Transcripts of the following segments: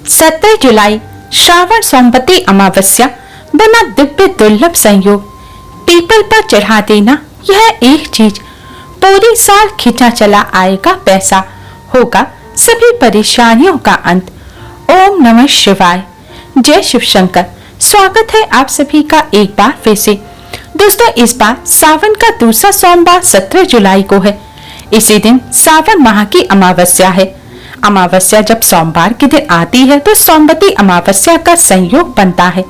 17 जुलाई श्रावण सोमवती अमावस्या बना दिव्य दुर्लभ संयोग। पीपल पर चढ़ा देना यह एक चीज पूरी साल खींचा चला आएगा पैसा, होगा सभी परेशानियों का अंत। ओम नमः शिवाय। जय शिव शंकर। स्वागत है आप सभी का एक बार फिर से। दोस्तों, इस बार सावन का दूसरा सोमवार 17 जुलाई को है। इसी दिन सावन माह की अमावस्या है। अमावस्या जब सोमवार के दिन आती है तो सोमवती अमावस्या का संयोग बनता है।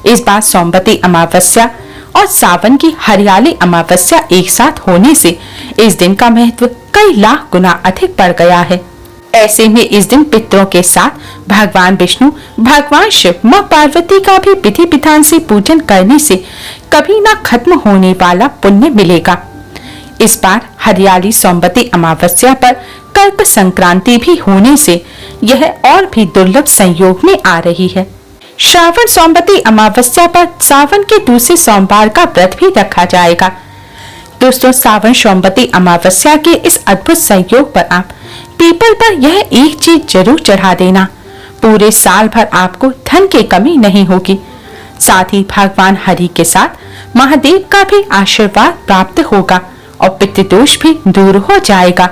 इस बार सोमवती अमावस्या और सावन की हरियाली अमावस्या एक साथ होने से इस दिन का महत्व कई लाख गुना अधिक बढ़ गया है। ऐसे में इस दिन पितरों के साथ भगवान विष्णु, भगवान शिव, मां पार्वती का भी विधि विधान से पूजन करने से कभी ना खत्म होने वाला पुण्य मिलेगा। इस बार हरियाली सोमवती अमावस्या पर कल्प संक्रांति भी होने से यह और भी दुर्लभ संयोग में आ रही है। श्रावण सोमवती अमावस्या पर सावन के दूसरे सोमवार का व्रत भी रखा जाएगा। दोस्तों, सावन सोमवती अमावस्या के इस अद्भुत संयोग पर आप पीपल पर यह एक चीज जरूर चढ़ा देना। पूरे साल भर आपको धन की कमी नहीं होगी। साथ ही भगवान हरि के साथ महादेव का भी आशीर्वाद प्राप्त होगा और पितृदोष भी दूर हो जाएगा,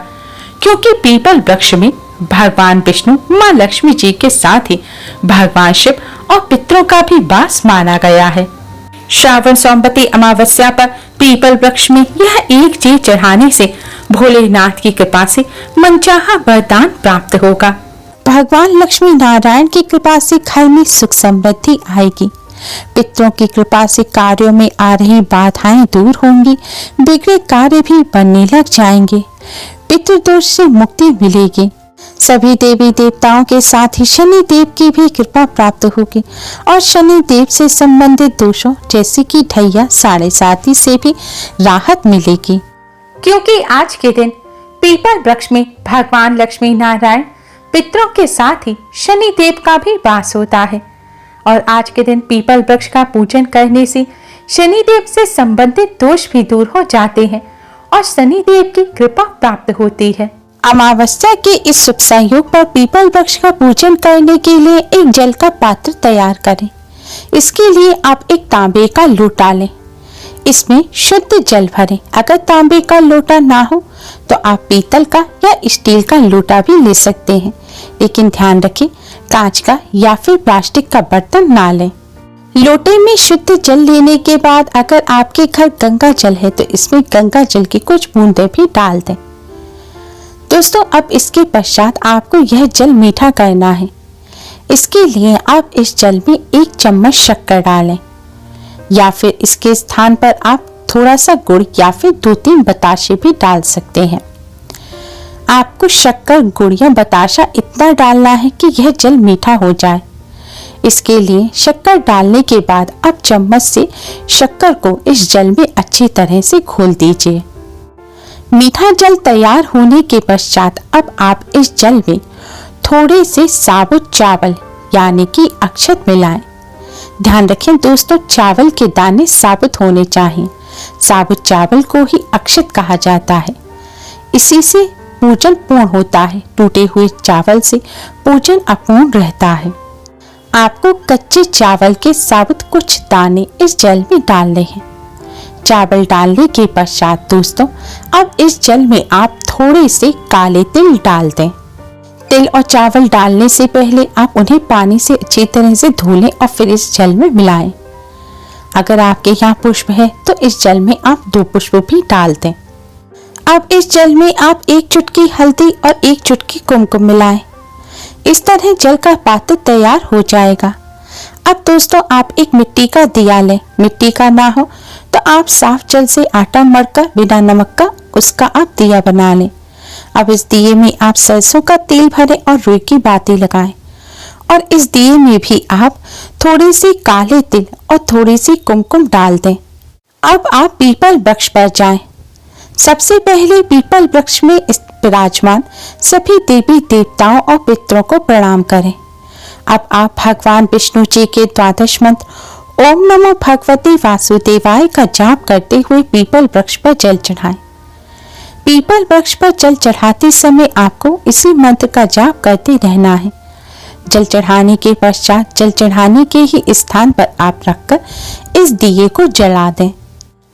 क्योंकि पीपल वृक्ष में भगवान विष्णु, मां लक्ष्मी जी के साथ ही भगवान शिव और पितरों का भी वास माना गया है। श्रावण सोमवती अमावस्या पर पीपल वृक्ष में यह एक चीज चढ़ाने से भोलेनाथ की कृपा से मनचाहा वरदान प्राप्त होगा। भगवान लक्ष्मी नारायण की कृपा से घर में सुख समृद्धि आएगी। पितरों की कृपा से कार्यों में आ रही बाधाएं दूर होंगी। बिगड़े कार्य भी बनने लग जाएंगे। पितृदोष से मुक्ति मिलेगी। सभी देवी देवताओं के साथ ही शनि देव की भी कृपा प्राप्त होगी और शनि देव से संबंधित दोषों जैसे कि ढैया, साढ़े साथी से भी राहत मिलेगी, क्योंकि आज के दिन पीपल वृक्ष में भगवान लक्ष्मी नारायण, पितरों के साथ ही शनि देव का भी वास होता है। और आज के दिन पीपल वृक्ष का पूजन करने से शनि देव से संबंधित दोष भी दूर हो जाते हैं और शनि देव की कृपा प्राप्त होती है। अमावस्या के इस शुभ संयोग पर पीपल वृक्ष का पूजन करने के लिए एक जल का पात्र तैयार करें। इसके लिए आप एक तांबे का लोटा लें। इसमें शुद्ध जल भरें। अगर तांबे का लोटा ना हो तो आप पीतल का या स्टील का लोटा भी ले सकते हैं, लेकिन ध्यान रखें कांच का या फिर प्लास्टिक का बर्तन ना लें। लोटे में शुद्ध जल लेने के बाद अगर आपके घर गंगा जल है तो इसमें गंगा जल की कुछ बूंदें भी डाल दें। दोस्तों, अब इसके पश्चात आपको यह जल मीठा करना है। इसके लिए आप इस जल में 1 चम्मच शक्कर डालें या फिर इसके स्थान पर आप थोड़ा सा गुड़ या फिर 2-3 बताशे भी डाल सकते हैं। आपको शक्कर, गुड़ या बताशा इतना डालना है कि यह जल मीठा हो जाए। इसके लिए शक्कर डालने के बाद आप चम्मच से शक्कर को इस जल में अच्छी तरह से घोल दीजिए। मीठा जल तैयार होने के पश्चात अब आप इस जल में थोड़े से साबुत चावल यानी कि अक्षत मिलाएं। ध्यान रखें दोस्तों, चावल के दाने साबुत होने चाहिए। साबुत चावल को ही अक्षत कहा जाता है। इसी से पूजन पूर्ण होता है। टूटे हुए चावल से पूजन अपूर्ण रहता है। आपको कच्चे चावल के साबुत कुछ दाने इस जल में डालने हैं। चावल डालने के पश्चात दोस्तों, अब इस जल में आप थोड़े से काले तिल डाल दें। तिल और चावल डालने से पहले आप उन्हें पानी से अच्छी तरह से धो लें और फिर इस जल में मिलाएं। अगर आपके यहाँ पुष्प है तो इस जल में आप 2 पुष्प भी डाल दें। अब इस जल में आप 1 चुटकी हल्दी और 1 चुटकी कुमकुम मिलाएं। इस तरह जल का पात्र तैयार हो जाएगा। अब दोस्तों, आप एक मिट्टी का दिया लें। मिट्टी का ना हो तो आप साफ जल से आटा मढ़कर बिना नमक का उसका आप दिया बना लें। अब इस दिए में आप सरसों का तेल भरें और रुई की बाती लगाएं और इस दिए में भी आप थोड़ी सी काले तिल और थोड़ी सी कुमकुम डाल दें। अब आप पीपल वृक्ष पर जाएं। सबसे पहले पीपल वृक्ष में विराजमान सभी देवी देवताओं और पितरों को प्रणाम करें। अब आप भगवान विष्णु जी के 12 मंत्र ओम नमो भगवते वासुदेवाय का जाप करते हुए पीपल वृक्ष पर जल चढ़ाएं। पीपल वृक्ष पर जल चढ़ाते समय आपको इसी मंत्र का जाप करते रहना है। जल चढ़ाने के पश्चात जल चढ़ाने के ही स्थान पर आप रखकर इस दिए को जला दें।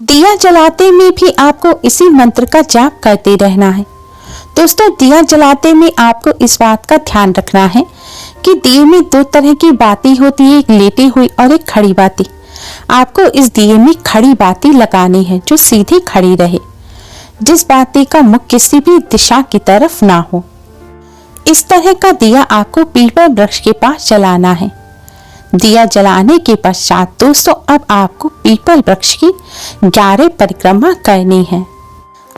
दिया जलाते में भी आपको इसी मंत्र का जाप करते रहना है। दोस्तों, दिया जलाते में आपको इस बात का ध्यान रखना है कि दिए में दो तरह की बाती होती है, एक लेटी हुई और एक खड़ी बाती। आपको इस दिए में खड़ी बाती लगानी है जो सीधी खड़ी रहे, जिस बाती का मुख किसी भी दिशा की तरफ ना हो। इस तरह का दिया आपको पीपल वृक्ष के पास जलाना है। दिया जलाने के पश्चात दोस्तों अब आपको पीपल वृक्ष की 11 परिक्रमा करनी है।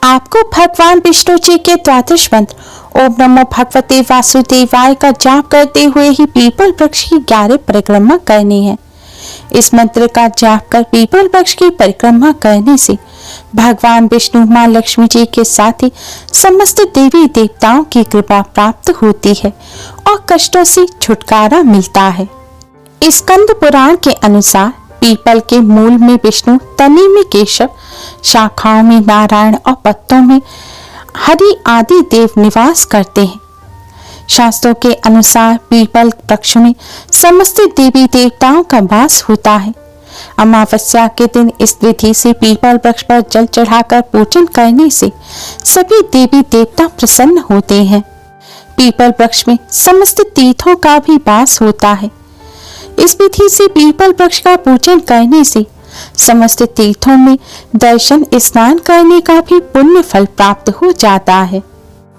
आपको भगवान विष्णु जी के द्वादश मंत्र ओम नमो भगवते वासुदेवाय का जाप करते हुए ही पीपल वृक्ष की 11 परिक्रमा करनी है। इस मंत्र का जाप कर पीपल वृक्ष की परिक्रमा करने से भगवान विष्णु, मां लक्ष्मी जी के साथ ही समस्त देवी देवताओं की कृपा प्राप्त होती है और कष्टों से छुटकारा मिलता है। स्कंद पुराण के अनुसार पीपल के मूल में विष्णु, तने में केशव, शाखाओं में नारायण और पत्तों में हरि आदि देव निवास करते हैं। शास्त्रों के अनुसार पीपल वृक्ष में समस्त देवी देवताओं का वास होता है। अमावस्या के दिन इस विधि से पीपल वृक्ष पर जल चढ़ाकर पूजन करने से सभी देवी देवता प्रसन्न होते हैं। पीपल वृक्ष में समस्त तीर्थों का भी वास होता है। इस विधि से पीपल वृक्ष का पूजन करने से समस्त तीर्थों में दर्शन, स्नान करने का भी पुण्य फल प्राप्त हो जाता है।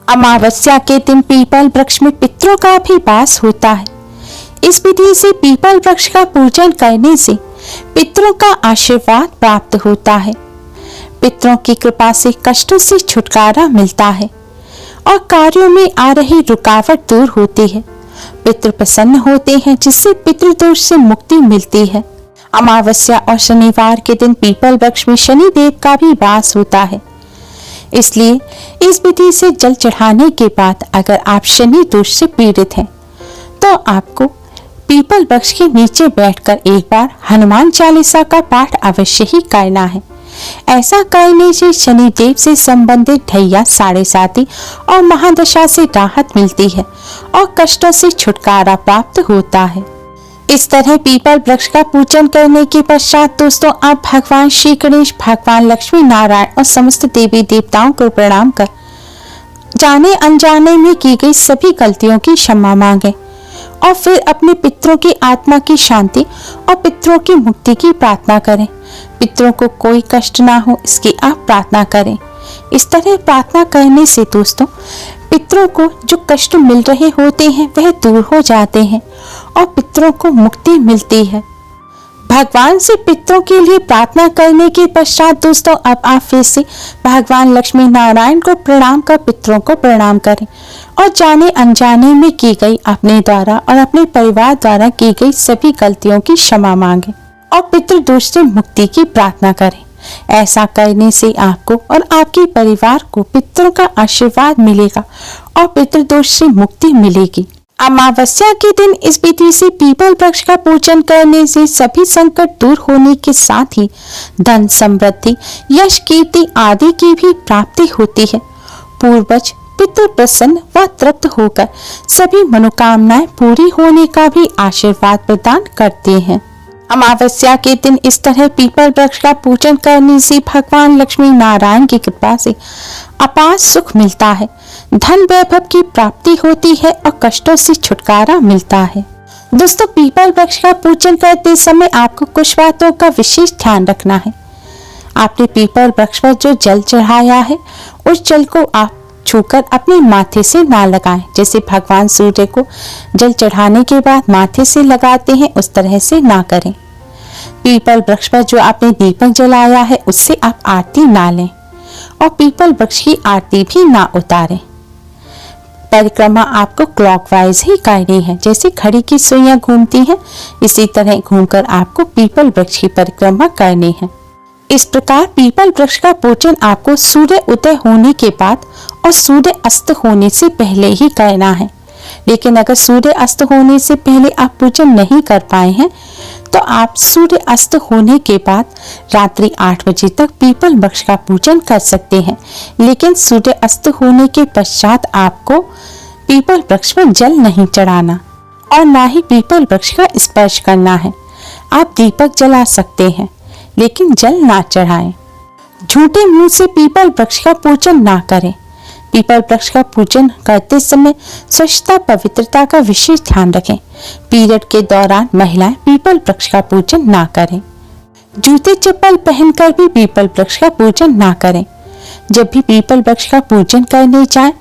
अमावस्या के दिन पीपल वृक्ष में पितरों का भी वास होता है। इस विधि से पीपल वृक्ष का पूजन करने से पितरों का आशीर्वाद प्राप्त होता है। पितरों की कृपा से कष्टों से छुटकारा मिलता है और कार्यों में आ रही रुकावट दूर होती है। पितृ प्रसन्न होते हैं जिससे पितृदोष से मुक्ति मिलती है। अमावस्या और शनिवार के दिन पीपल वृक्ष में शनि देव का भी वास होता है। इसलिए इस विधि से जल चढ़ाने के बाद अगर आप शनि दोष से पीड़ित हैं तो आपको पीपल वृक्ष के नीचे बैठकर एक बार हनुमान चालीसा का पाठ अवश्य ही करना है। ऐसा करने से शनि देव से संबंधित ढैया, साढ़े साती और महादशा से राहत मिलती है और कष्टों से छुटकारा प्राप्त होता है। इस तरह पीपल वृक्ष का पूजन करने के पश्चात दोस्तों आप भगवान श्री गणेश, भगवान लक्ष्मी नारायण और समस्त देवी देवताओं को प्रणाम कर जाने अनजाने में की गई सभी गलतियों की क्षमा मांगे और फिर अपने पितरों की आत्मा की शांति और पितरों की मुक्ति की प्रार्थना करें। पितरों को कोई कष्ट ना हो इसकी आप प्रार्थना करें। इस तरह प्रार्थना करने से दोस्तों पितरों को जो कष्ट मिल रहे होते हैं वह दूर हो जाते हैं और पितरों को मुक्ति मिलती है। भगवान से पितरों के लिए प्रार्थना करने के पश्चात दोस्तों अब आप फिर से भगवान लक्ष्मी नारायण को प्रणाम कर पितरों को प्रणाम करें और जाने अनजाने में की गई अपने द्वारा और अपने परिवार द्वारा की गई सभी गलतियों की क्षमा मांगे और पितृदोष से मुक्ति की प्रार्थना करें। ऐसा करने से आपको और आपके परिवार को पितरों का आशीर्वाद मिलेगा और पितृदोष से मुक्ति मिलेगी। अमावस्या के दिन इस विधि से पीपल वृक्ष का पूजन करने से सभी संकट दूर होने के साथ ही धन, समृद्धि, यश, कीर्ति आदि की भी प्राप्ति होती है। पूर्वज पितृ प्रसन्न व तृप्त होकर सभी मनोकामनाएं पूरी होने का भी आशीर्वाद प्रदान करते हैं। अमावस्या के दिन इस तरह पीपल वृक्ष का पूजन करने से भगवान लक्ष्मी नारायण की कृपा से अपार सुख मिलता है, धन वैभव की प्राप्ति होती है और कष्टों से छुटकारा मिलता है। दोस्तों पीपल वृक्ष का पूजन करते समय आपको कुछ बातों का विशेष ध्यान रखना है। आपने पीपल वृक्ष पर जो जल चढ़ाया है उस जल को आप छूकर अपने माथे से ना लगाएं। जैसे भगवान सूर्य को जल चढ़ाने के बाद माथे से लगाते हैं उस तरह से ना करें। पीपल वृक्ष पर जो आपने दीपक जलाया है उससे आप आरती ना लें और पीपल वृक्ष की आरती भी ना उतारें। परिक्रमा आपको क्लॉकवाइज ही करनी है। जैसे घड़ी की सुइयां घूमती हैं इसी तरह घूमकर आपको पीपल वृक्ष की परिक्रमा करनी है। इस प्रकार पीपल वृक्ष का पूजन आपको सूर्य उदय होने के बाद और सूर्य अस्त होने से पहले ही करना है। लेकिन अगर सूर्य अस्त होने से पहले आप पूजन नहीं कर पाए हैं तो आप सूर्य अस्त होने के बाद रात्रि 8 बजे तक पीपल वृक्ष का पूजन कर सकते हैं। लेकिन सूर्य अस्त होने के पश्चात आपको पीपल वृक्ष पर जल नहीं चढ़ाना और ना ही पीपल वृक्ष का स्पर्श करना है। आप दीपक जला सकते हैं लेकिन जल ना चढ़ाएं। झूठे मुंह से पीपल वृक्ष का पूजन ना करें। पीपल वृक्ष का पूजन करते समय स्वच्छता पवित्रता का विशेष ध्यान रखें। पीरियड के दौरान महिलाएं पीपल वृक्ष का पूजन ना करें। जूते चप्पल पहनकर भी पीपल वृक्ष का पूजन ना करें। जब भी पीपल वृक्ष का पूजन करने जाएं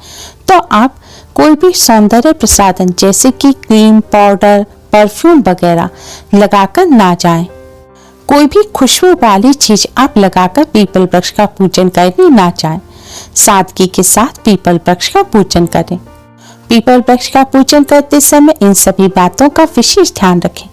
तो आप कोई भी सौंदर्य प्रसाधन जैसे कि क्रीम, पाउडर, परफ्यूम वगैरह लगाकर ना जाएं। कोई भी खुशबू वाली चीज आप लगाकर पीपल वृक्ष का पूजन करने ना जाएं। सादगी के साथ पीपल वृक्ष का पूजन करें। पीपल वृक्ष का पूजन करते समय इन सभी बातों का विशेष ध्यान रखें।